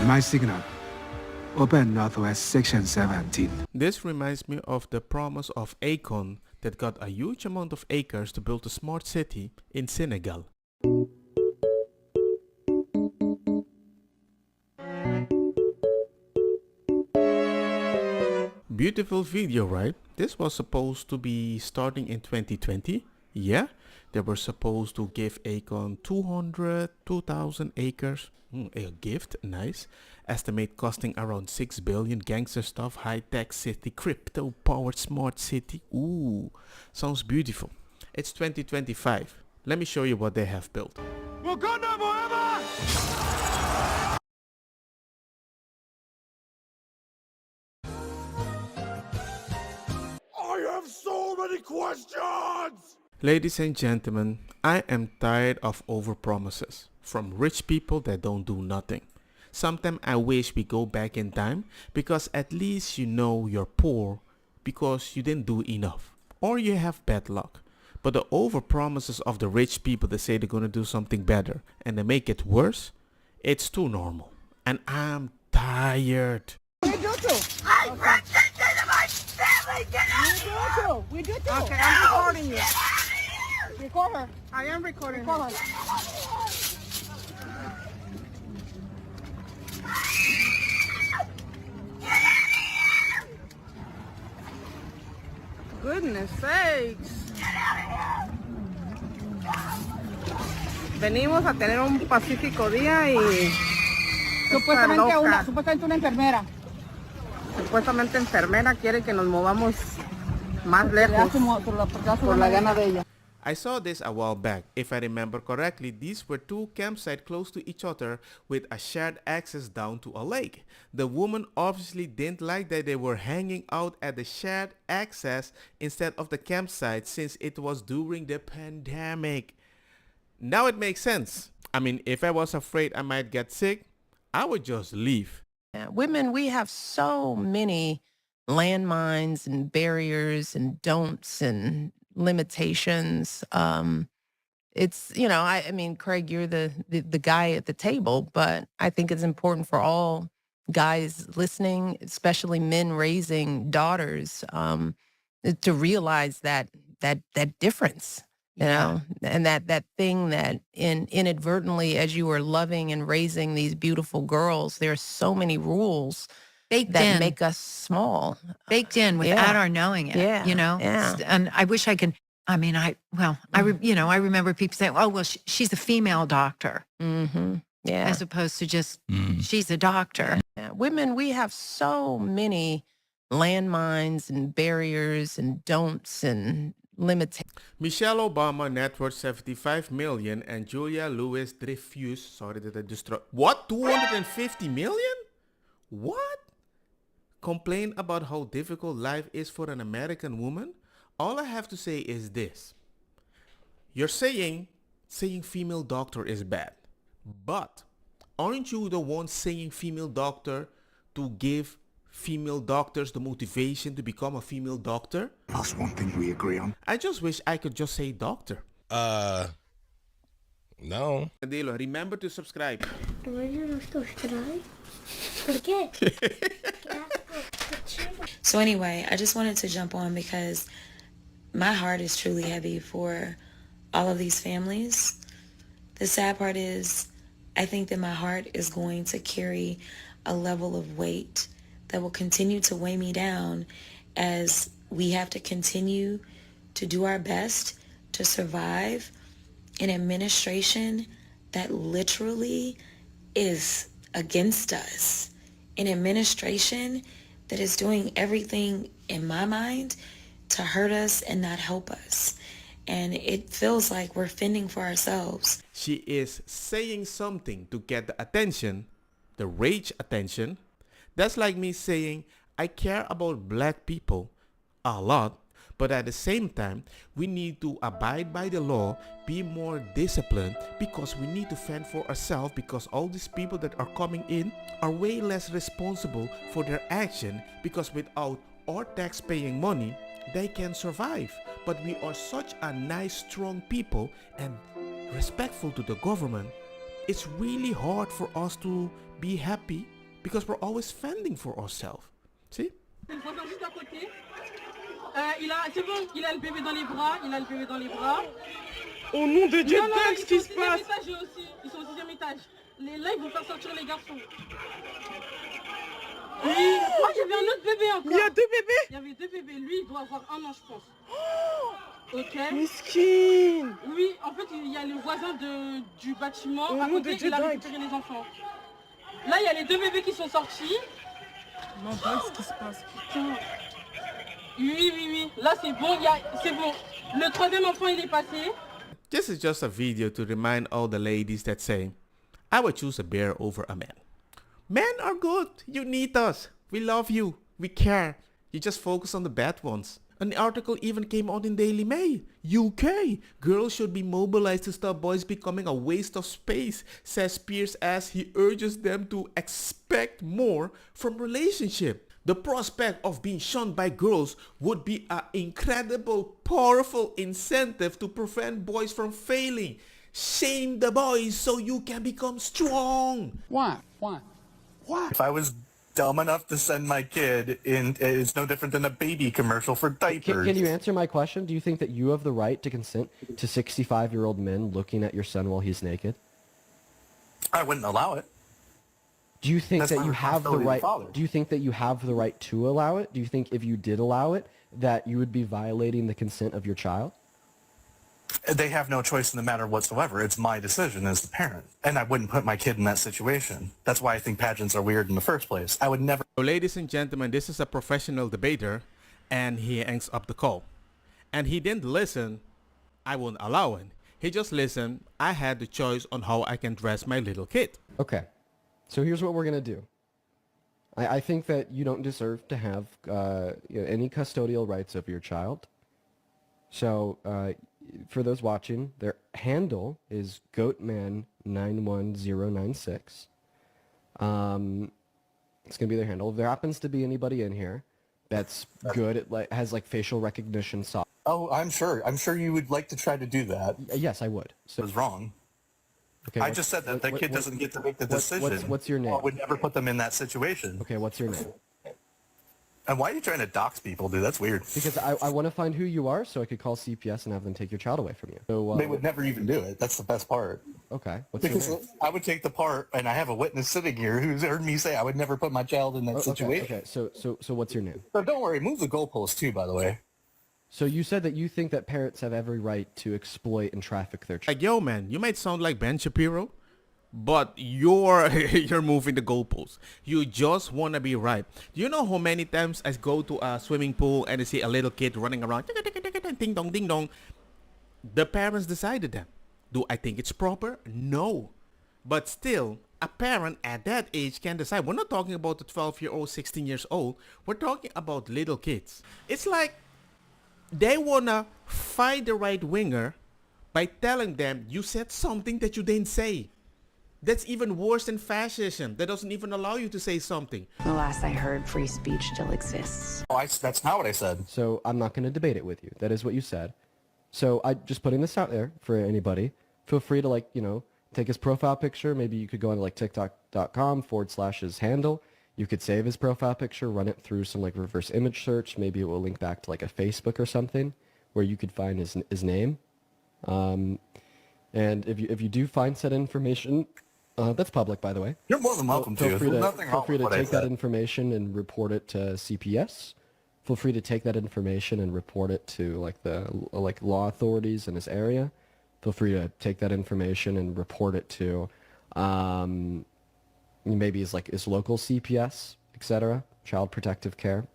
My signal. Open Northwest Section 17. This reminds me of the promise of Akon that got a huge amount of acres to build a smart city in Senegal. Beautiful video, right? This was supposed to be starting in 2020. Yeah, they were supposed to give Akon 2,000 acres. A gift, nice. Estimate costing around 6 billion. Gangster stuff, high-tech city, crypto-powered smart city. Ooh, sounds beautiful. It's 2025. Let me show you what they have built. Wakanda forever! I have so many questions! Ladies and gentlemen, I am tired of overpromises from rich people that don't do nothing. Sometimes I wish we go back in time because at least you know you're poor because you didn't do enough or you have bad luck. But the overpromises of the rich people that say they're going to do something better and they make it worse, it's too normal. And I'm tired. We do too. I protected my family. Get out of here! We do too. Okay, I'm recording you. Get out of here! Record her. I am recording her. Goodness sakes. Venimos a tener un pacífico día y supuestamente una enfermera. Supuestamente enfermera quiere que nos movamos más lejos por la gana de ella. I saw this a while back. If I remember correctly, these were two campsites close to each other with a shared access down to a lake. The woman obviously didn't like that they were hanging out at the shared access instead of the campsite since it was during the pandemic. Now it makes sense. I mean, if I was afraid I might get sick, I would just leave. Yeah, women, we have so many landmines and barriers and don'ts and limitations. It's, you know, I mean, Craig, you're the guy at the table, but I think it's important for all guys listening, especially men raising daughters, to realize that difference, you know, and that thing that inadvertently, as you are loving and raising these beautiful girls, there are so many rules baked that in, make us small. baked in without our knowing it. Yeah, you know. yeah. And I wish I could. I mean, I remember people saying, "Oh, well, she's a female doctor," Mm-hmm. Yeah. as opposed to just she's a doctor. Yeah. Women, we have so many landmines and barriers and don'ts and limitations. Michelle Obama net worth 75 million and Julia Louis-Dreyfus, sorry that I destroyed. What? 250 million? What? Complain about how difficult life is for an American woman? All I have to say is this. You're saying female doctor is bad. But aren't you the one saying female doctor to give female doctors the motivation to become a female doctor? That's one thing we agree on. I just wish I could just say doctor. No. Adelo, remember to subscribe. So anyway, I just wanted to jump on because my heart is truly heavy for all of these families. The sad part is I think that my heart is going to carry a level of weight that will continue to weigh me down as we have to continue to do our best to survive an administration that literally is against us. An administration that is doing everything in my mind to hurt us and not help us. And it feels like we're fending for ourselves. She is saying something to get the attention, the rage attention. That's like me saying, I care about black people a lot, but at the same time, we need to abide by the law, be more disciplined, because we need to fend for ourselves, because all these people that are coming in are way less responsible for their action, because without our tax-paying money, they can survive. But we are such a nice, strong people and respectful to the government it's really hard for us to be happy because we're always fending for ourselves. See? Le voisin juste à côté. C'est bon, il a le bébé dans les bras, Au nom de Dieu, Non, qu'est-ce qui se passe? Ils sont au 6e étage. Là, ils vont faire sortir les garçons. Oui. Oh, il y avait un autre bébé encore. Il y a 2 bébés? Il y avait 2 bébés. Lui, il doit avoir 1 an, je pense. Ok. Miskin. Oui, en fait, il y a le voisin du bâtiment. Au À nom côté, de Dieu, il a dingue. récupéré les enfants. Là, il y a les 2 bébés qui sont sortis. Non, qu'est-ce qui se passe? Putain. Oui. Là, c'est bon. C'est bon. Le 3e enfant, il est passé. This is just a video to remind all the ladies that say, I would choose a bear over a man. Men are good. You need us. We love you. We care. You just focus on the bad ones. An article even came out in Daily Mail. UK. Girls should be mobilized to stop boys becoming a waste of space, says Pierce as he urges them to expect more from relationship. The prospect of being shunned by girls would be an incredible, powerful incentive to prevent boys from failing. Shame the boys so you can become strong. Why? If I was dumb enough to send my kid in, it's no different than a baby commercial for diapers. Can you answer my question? Do you think that you have the right to consent to 65-year-old men looking at your son while he's naked? I wouldn't allow it. Do you think That's that my you have the responsibility as a right? father. Do you think that you have the right to allow it? Do you think if you did allow it, that you would be violating the consent of your child? They have no choice in the matter whatsoever. It's my decision as the parent. And I wouldn't put my kid in that situation. That's why I think pageants are weird in the first place. I would never... So ladies and gentlemen, this is a professional debater and he hangs up the call. And he didn't listen, I won't allow it. He just listened, I had the choice on how I can dress my little kid. Okay, so here's what we're gonna do. I think that you don't deserve to have any custodial rights over your child. So for those watching, their handle is goatman91096. It's gonna be their handle. If there happens to be anybody in here that's good at has facial recognition software. Oh, I'm sure. I'm sure you would like to try to do that. Yes, I would. It was wrong. Okay, I just said that the kid doesn't get to make the decision. What's your name? I would never put them in that situation. Okay, what's your name? And why are you trying to dox people, dude? That's weird. Because I want to find who you are so I could call CPS and have them take your child away from you. So, They would never even do it. That's the best part. Okay, what's your Because name? I would take the part, and I have a witness sitting here who's heard me say I would never put my child in that situation. Okay, so what's your name? So don't worry, move the goalpost too, by the way. So you said that you think that parents have every right to exploit and traffic their children. Like, yo man, you might sound like Ben Shapiro, but you're moving the goalposts. You just want to be right. Do you know how many times I go to a swimming pool and I see a little kid running around, ding dong, ding dong. The parents decided that. Do I think it's proper? No. But still, a parent at that age can decide. We're not talking about the 12-year-old, 16 years old. We're talking about little kids. It's like they want to fight the right winger by telling them you said something that you didn't say. That's even worse than fascism. That doesn't even allow you to say something. The last I heard, free speech still exists. Oh, that's not what I said. So I'm not going to debate it with you. That is what you said. So I just putting this out there for anybody. Feel free to take his profile picture. Maybe you could go into tiktok.com/his handle. You could save his profile picture, run it through some reverse image search. Maybe it will link back to a Facebook or something where you could find his name. And if you do find said information, that's public, by the way. You're more than welcome to. Feel free to take that information and report it to CPS. Feel free to take that information and report it to the law authorities in this area. Feel free to take that information and report it to maybe his local CPS, etc. Child Protective Care,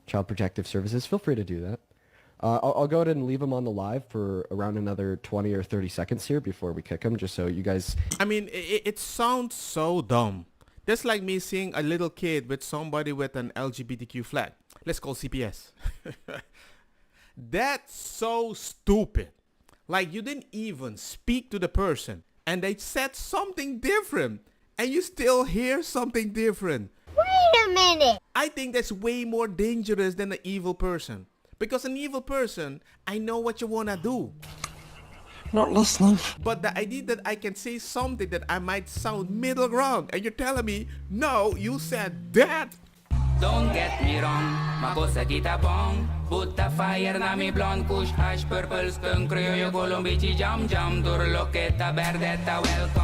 Child Protective Services. Feel free to do that. I'll go ahead and leave him on the live for around another 20 or 30 seconds here before we kick him, just so you guys... I mean, it sounds so dumb. That's like me seeing a little kid with somebody with an LGBTQ flag. Let's call CPS. That's so stupid. Like, you didn't even speak to the person and they said something different and you still hear something different. Wait a minute. I think that's way more dangerous than an evil person. Because an evil person, I know what you want to do. Not listening. But the idea that I can say something that I might sound middle ground, and you're telling me, no, you said that. Don't get me wrong, makosa kita bong. Put the fire na mi blonde kush hash purple skunk Criollo colombici jam jam. Durlo que ta verde ta welcome.